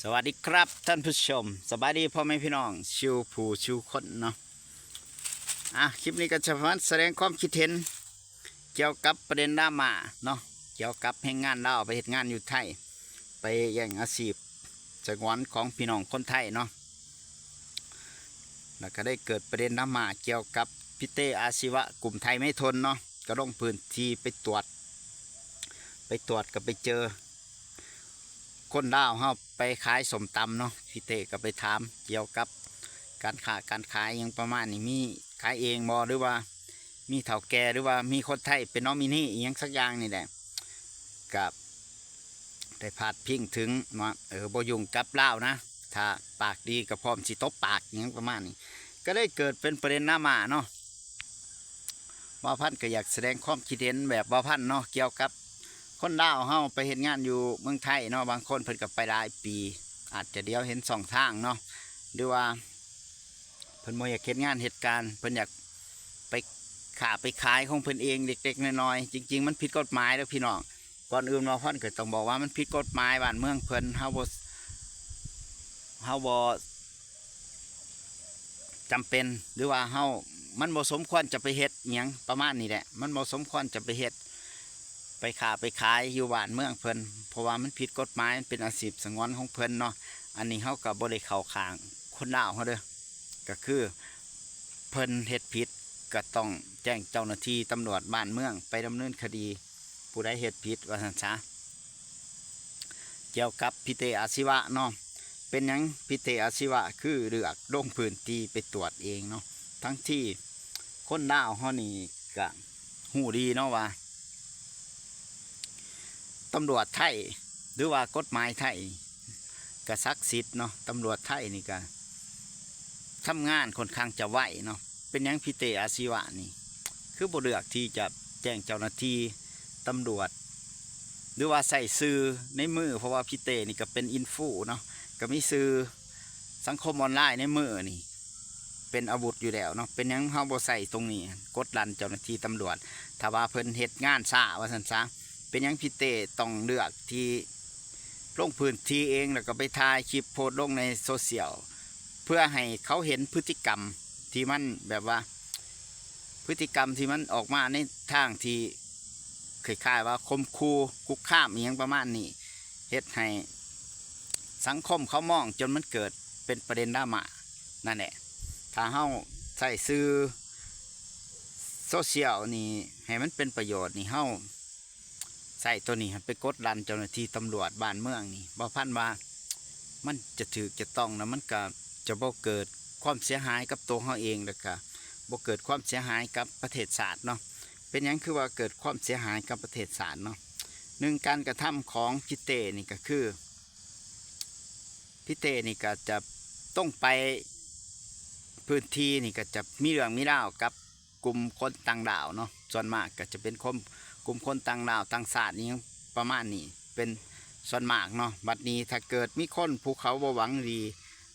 สวัสดีครับท่านผู้ชมสบายดีพ่อแม่พี่น้องชิวผู้ชิวคนเนาะคลิปนี้ก็จะมาแสดงความคิดเห็นเกี่ยวกับประเด็นดราม่าเนาะเกี่ยวกับแรงงานลาวไปเฮ็ดงานอยู่ไทยไปแย่งอาชีพสงวนของพี่น้องคนไทยเนาะแล้วก็ได้เกิดประเด็นดราม่าเกี่ยวกับพี่เต้อาชีวะกลุ่มไทยไม่ทนเนาะก็ลงพื้นที่ไปตรวจก็ไปเจอคนลาวเฮาไปขายสมตำเนาะพี่เต้ก็ไปถามเกี่ยวกับการขายอย่างประมาณนี้มีขายเองบ่หรือว่ามีเฒ่าแก่หรือว่ามีคนไทยเป็นนอมินีอย่างสักอย่างนี่แหละกับได้พาดพิงถึงว่าบ่ยุ่งกับลาวนะถ้าปากดีก็พร้อมสิตบปากอย่างประมาณนี้ก็ได้เกิดเป็นประเด็นหน้ามาเนาะบ่าวพันธุ์ก็อยากแสดงความคิดเห็นแบบบ่าวพันธุ์เนาะเกี่ยวกับคนลาวเฮาไปเห็นงานอยู่เมืองไทยเนาะบางคนเพิ่นก็ไปหลายปีอาจจะเดียวเห็นสองทางเนาะหรือว่าเพิ่นบ่อยากเฮ็ดงานเหตุการณ์เพิ่นอยากไปไปขายของเพิ่นเองเด็กๆน้อยๆจริงๆมันผิดกฎหมายแล้วพี่น้องก่อนอื่นมาพ่อนก็ต้องบอกว่ามันผิดกฎหมายบ้านเมืองเพิ่นเฮาบ่จำเป็นหรือว่ามันบ่สมควรจะไปเฮ็ดหยังประมาณนี้แหละมันบ่สมควรจะไปเฮ็ดไปขายอยู่บ้านเมืองเพิ่นเพราะว่ามันผิดกฎหมายมันเป็นอาชีพสงวนของเพิ่นเนาะอันนี้เฮาก็บ่ได้เข้าข้างคนลาวเฮาเด้อก็คือเพิ่นเฮ็ดผิดก็ต้องแจ้งเจ้าหน้าที่ตำรวจบ้านเมืองไปดำเนินคดีผู้ใดเฮ็ดผิดว่าซั่นซะเกี่ยวกับพี่เตอาชีวะเนาะเป็นหยังพี่เตอาชีวะคือเลือกลงพื้นที่ไปตรวจเองเนาะทั้งที่คนลาวเฮานี่ก็ฮู้ดีเนาะว่าตำรวจไทยหรือว่ากฎหมายไทยก็ศักดิ์สิทธิ์เนาะตำรวจไทยนี่ก็ทำงานค่อนข้างจะไหวเนาะเป็นยังพี่เตอาชีวะนี่คือบ่เลือกที่จะแจ้งเจ้าหน้าที่ตำรวจหรือว่าใส่ซื้อในมือเพราะว่าพี่เตนี่ก็เป็นอินฟูเนาะก็มีซื้อสังคมออนไลน์ในมือนี่เป็นอาวุธอยู่แล้วเนาะเป็นยังเฮาบ่ใส่ตรงนี้กดดันเจ้าหน้าที่ตำรวจถ้าว่าเพิ่นเฮ็ดงานช้าว่าซั่นซะเป็นยังพี่เต้ต้องเลือกที่ลงพื้นที่เองแล้วก็ไปถ่ายคลิปโพสลงในโซเชียลเพื่อให้เขาเห็นพฤติกรรมที่มันแบบว่าพฤติกรรมที่มันออกมาในทางที่คล้ายๆว่าคมคูคุกคามอย่างประมาณนี้เฮ็ดให้สังคมเขามองจนมันเกิดเป็นประเด็นดราม่านั่นแหละถ้าเฮาใส่ซื้อโซเชียลนี่ให้มันเป็นประโยชน์นี่เฮาใส่ตัวนี้ไปกดดันเจ้าหน้าที่ตำรวจบ้านเมืองนี่บ่พันว่ามันจะถือจะต้องนะมันก็จะบ่เกิดความเสียหายกับตัวเขาเองแล้วก็บ่เกิดความเสียหายกับประเทศชาติเนาะเป็นยังคือว่าเกิดความเสียหายกับประเทศชาติเนาะหนึ่งการกระทำของพี่เต้นี่ก็คือพี่เต้นี่ก็จะต้องไปพื้นที่นี่ก็จะมีเรื่องมีราวกับกลุ่มคนต่างดาวเนาะส่วนมากก็จะเป็นกลุ่มคนต่างดาวต่างชาตินี่ประมาณนี้เป็นส่วนมากเนาะบัดนี้ถ้าเกิดมีคนภูเขาบ่หวังดี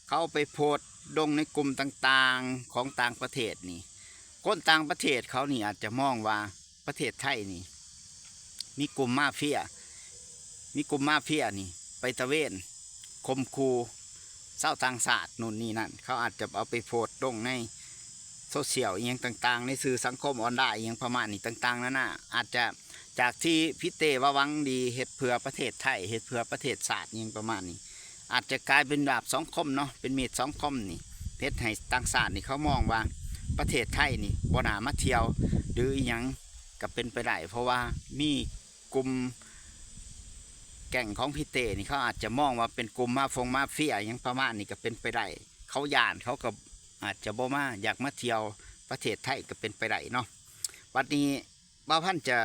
เขาไปโพสต์ลงในกลุ่มต่างๆของต่างประเทศนี่คนต่างประเทศเขานี่อาจจะมองว่าประเทศไทยนี่มีกลุ่มมาเฟียนี่ไปตะเวนคมคูเศร้าต่างชาตินู่นนี่นั่นเขาอาจจะเอาไปโพสต์ลงในโซเชียลอย่างต่างๆในสื่อสังคมออนไลน์อย่างประมาณนี้ต่างๆนั่นน่ะอาจจะจากที่พี่เต้ว่าหวังดีเฮ็ดเพื่อประเทศไทยเฮ็ดเพื่อประเทศชาติอย่างประมาณนี้อาจจะกลายเป็นดาบสองคมเนาะเป็นมีดสองคมนี่เฮ็ดให้ต่างชาตินี่เขามองว่าประเทศไทยนี่บ่น่ามาเที่ยวหรืออีหยังก็เป็นไปได้เพราะว่ามีกลุ่มแก่งของพี่เต้นี่เขาอาจจะมองว่าเป็นกลุ่มมาเฟียอย่างประมาณนี้ก็เป็นไปได้เขาย่านเขาก็อาจจะบ่มาอยากมาเที่ยวประเทศไทยก็เป็นไปได้เนาะวันนี้บ่าวพันธุ์จะ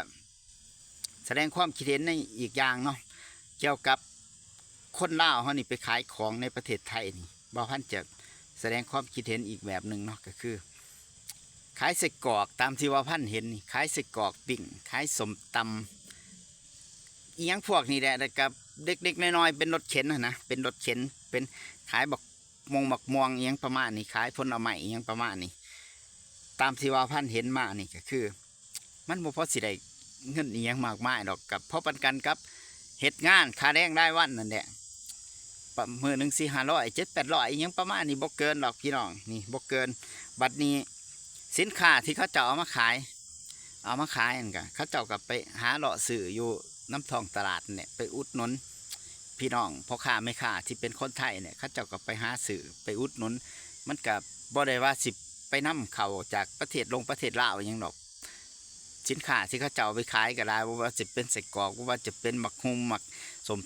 แสดงความคิดเห็นในอีกอย่างเนาะเกี่ยวกับคนลาวเขานี่ไปขายของในประเทศไทยนี่บ่าวพันธุ์จะแสดงความคิดเห็นอีกแบบหนึ่งเนาะก็คือขายไส้กรอกตามที่บ่าวพันธุ์เห็นนี่ขายไส้กรอกปิ่งขายสมตำอีหยังพวกนี้แหละกับเด็กๆน้อยๆเป็นรถเข็นนะเป็นรถเข็นเป็นขายบักม่วงอีหยังประมาณนี้ขายผลไม้อีหยังประมาณนี้ตามที่ว่าพันเห็นมานี่ก็คือมันบ่พอสิได้เงินอีหยังมากมายดอกกับเพราะปันกันกับเหตุงานค่าแรงได้วันนั่นแหละ มื้อหนึง4-500 7-800อีหยังประมาณนี้บ่เกินดอกพี่น้องนี่บ่เกินบัดนี้สินค้าที่เขาเจ้าเอามาขายนั่นก็เขาเจ้าก็ไปหาเลาะซื้ออยู่น้ำท้องตลาดเนี่ยไปอุดหนุนพี่น้องพ่อค้าแม่ค้าที่เป็นคนไทยเนี่ยเขาเจ้าก็ไปหาซื้อไปอุดหนุนมันก็บ่ได้ว่าสิไปนำเข้าจากประเทศประเทศลาวหยังดอกสินค้าที่เขาเจ้าไปขายก็ได้ว่าจะเป็นไส้กรอกว่าจะเป็นหมักฮุ่มหมักสม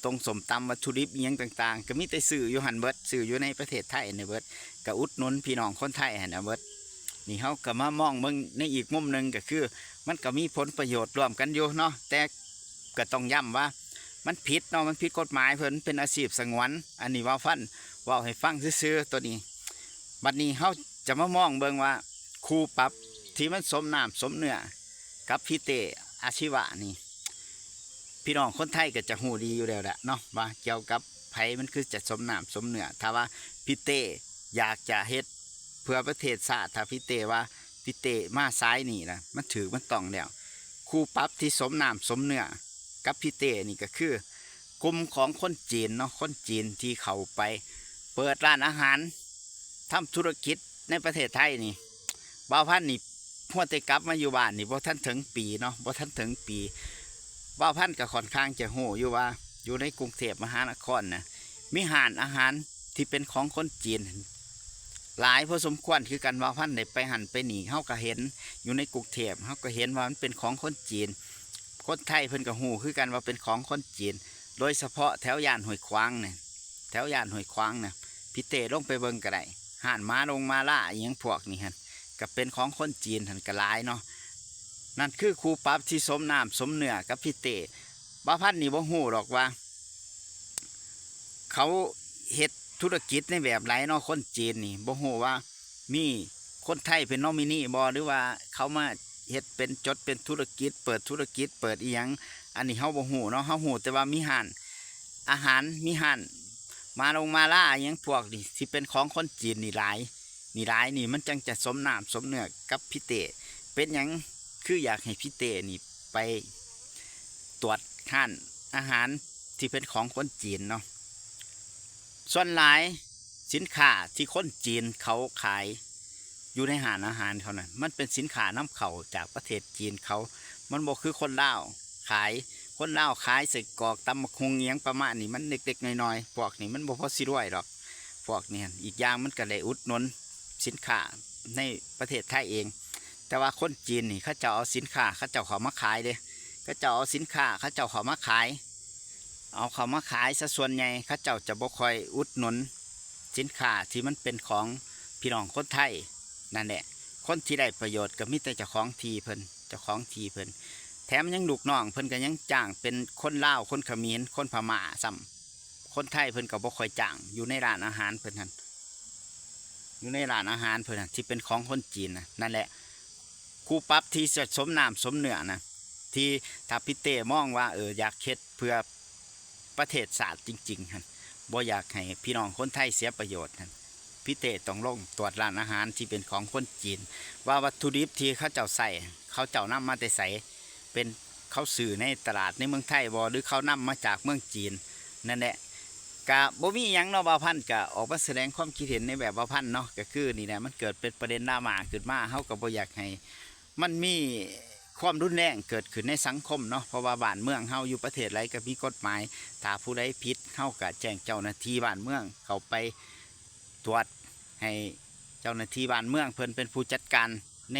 ตำวัตถุดิบอิหยังต่างๆก็มีแต่ซื้ออยู่หันเบิดซื้ออยู่ในประเทศไทยในเบิดก็อุดหนุนพี่น้องคนไทยหันเบิดนี่เขาก็มามองเบิ่งในอีกมุมหนึ่งก็คือมันก็มีผลประโยชน์ร่วมกันอยู่เนาะแต่ก็ต้องย้ำว่ามันผิดเนาะมันผิดกฎหมายเพิ่นเป็นอาชีพสงวนอันนี้ว่าให้ฟังซื่อๆตัวนี้บัดนี้เขาจะมามองเบิ่งว่าครูปรับที่มันสมน้ำสมเนื้อกับพี่เตอาชีวะนี่พี่น้องคนไทยก็จะหูดีอยู่แล้วแหละเนาะว่าเกี่ยวกับไผมันคือจะสมน้ำสมเนื้อถ้าว่าพี่เตอยากจะเฮ็ดเพื่อประเทศชาติถ้าพี่เตว่าพี่เตมาซ้ายนี่นะมันถือมันต้องแล้วครูปรับที่สมน้ำสมเนื้อกับพี่เตนี่ก็คือกลุ่มของคนจีนเนาะคนจีนที่เขาไปเปิดร้านอาหารทำธุรกิจในประเทศไทยนี่บ่าวพันธุ์นี่พวดแต่กลับมาอยู่บ้านนี่บ่ท่านถึงปีเนาะบ่ท่านถึงปีบ่าวพันธุ์ก็ค่อนข้างจะโหอยู่ว่าอยู่ในกรุงเทพมหานครนะมีร้านอาหารที่เป็นของคนจีนหลายพอสมควรคือกันบ่าวพันธุ์ได้ไปหันไปหนีเฮาก็เห็นอยู่ในกรุงเทพเฮาก็เห็นว่ามันเป็นของคนจีนคนไทยเพิ่นก็หูคือกันว่าเป็นของคนจีนโดยเฉพาะแถวย่านห้วยขวางเนี่ยแถวย่านห้วยขวางเนี่ยพี่เต้ลงไปเบิ่งก็ได้ห่านมาลงมาล่าอหยังพวกนี้ฮะก็เป็นของคนจีนหันกระลายเนาะนั่นคือครูปรับที่สมน้ำสมเนื้อกับพี่เต้บ่าวพันธุ์นี่บ่หูหรอกว่าเขาเฮ็ดธุรกิจในแบบไรเนาะคนจีนนี่บ่หูว่ามีคนไทยเป็นนอมินีบ่หรือว่าเขามาเฮ็ดเป็นจดเป็นธุรกิจเปิดธุรกิจเปิดอีหยังอันนี้เฮาบ่ฮู้เนาะเฮาฮู้แต่ว่ามีห้านอาหารมีห้านมาลงมาล่าอหยังพวกนี่ที่เป็นของคนจีนนี่หลายนี่มันจังจะสมน้ำสมเนื้อกับพี่เต้เป็นหยังคืออยากให้พี่เต้นี่ไปตรวจห้านอาหารที่เป็นของคนจีนเนาะส่วนหลายสินค้าที่คนจีนเขาขายอยู่ในห้านอาหารเขานะ่ะมันเป็นสินค้านำเข้าจากประเทศจีนเขามันบอกคือคนลาวขายคนลาวขายใส่กรอกตำมะคงเงี้ยงประมาณนี้มันเด็กๆน้อยๆพวกนี้มันบ่พอสิรวยหรอกพวกนี้อีกอย่างมันก็เลยอุดหนุนสินค้าในประเทศไทยเองแต่ว่าคนจีนนี่เขาจะเอาสินค้าเขาจะเขามาขายเลยเขาจะเอาสินค้าเขาจะเขามาขายเอาเขามาขายซะส่วนใหญ่เขาเจ้าจะบ่ค่อยอุดหนุนสินค้าที่มันเป็นของพี่น้องคนไทยนั่นแหละคนที่ได้ประโยชน์ก็มีแต่เจ้าของทีเพิ่นแถมยังลูกน้องเพิ่นก็ยังจ้างเป็นคนลาวคนเขมรคนพม่าซ้ำคนไทยเพิ่นก็บ่ค่อยจ้างอยู่ในร้านอาหารเพิ่นอยู่ในร้านอาหารเพิ่นที่เป็นของคนจีนนั่นแหละครูปรับที่จะสมน้ำสมเนื้อนะที่ถ้าพี่เต้มองว่าอยากเฮ็ดเพื่อประเทศชาติจริงๆบ่อยากให้พี่น้องคนไทยเสียประโยชน์พี่เต้ต้องลงตรวจร้านอาหารที่เป็นของคนจีนว่าวัตถุดิบที่เขาเจ้าใส่เขาเจ้านำมาแต่ใส่เป็นเขาสื่อในตลาดในเมืองไทยบ่หรือเขานำมาจากเมืองจีนนั่นแหละกะบ่มีหยังเนาะบ่าวพันธุ์กะออกมาแสดงความคิดเห็นในแบบบ่าวพันธุ์เนาะก็คือนี่แหละมันเกิดเป็นประเด็นดราม่าขึ้นมาเฮาก็บ่อยากให้มันมีความรุนแรงเกิดขึ้นในสังคมเนาะเพราะว่าบ้านเมืองเฮาอยู่ประเทศไรก็มีกฎหมายถ้าผู้ใดผิดเฮาก็แจ้งเจ้าหน้าที่บ้านเมืองเขาไปตรวจให้เจ้าหน้าที่บ้านเมืองเพิ่นเป็นผู้จัดการใน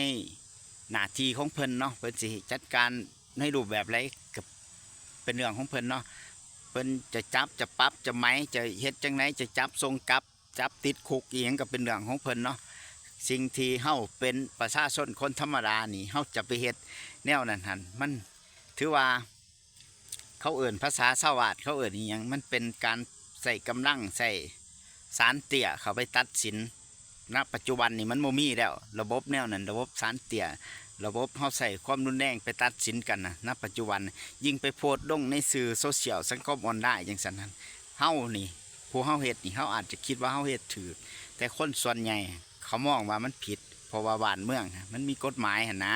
หน้าที่ของเพิ่นเนาะเพิ่นสิจัดการในรูปแบบไรกับเป็นเรื่องของเพิ่นเนาะเพิ่นจะจับจะปรับจะไหมจะเฮ็ดจังไหนจะจับทรงกลับจับติดคุกอีหยังก็เป็นเรื่องของเพิ่นเนาะสิ่งที่เฮาเป็นประชาชนคนธรรมดานี่เฮาจะไปเฮ็ดแนวนั้นหันมันถือว่าเขาเอิ่นภาษาชาวบ้านเขาเอิ่นอีหยังมันเป็นการใส่กำลังใส่ศาลเตี้ยเขาไปตัดสินณปัจจุบันนี่มันโมมีแล้วระบบแนวนั้นระบบศาลเตี้ยระบบเขาใส่ความรุนแรงไปตัดสินกันนะณปัจจุบันยิ่งไปโพสต์ลงในสื่อโซเชียลสังคมออนไลน์อย่างนั้นเฮานี่ผู้เฮาเฮ็ดนี่เฮาอาจจะคิดว่าเฮาเฮ็ดถือแต่คนส่วนใหญ่เขามองว่ามันผิดเพราะว่าบ้านเมืองมันมีกฎหมายหั่นนะ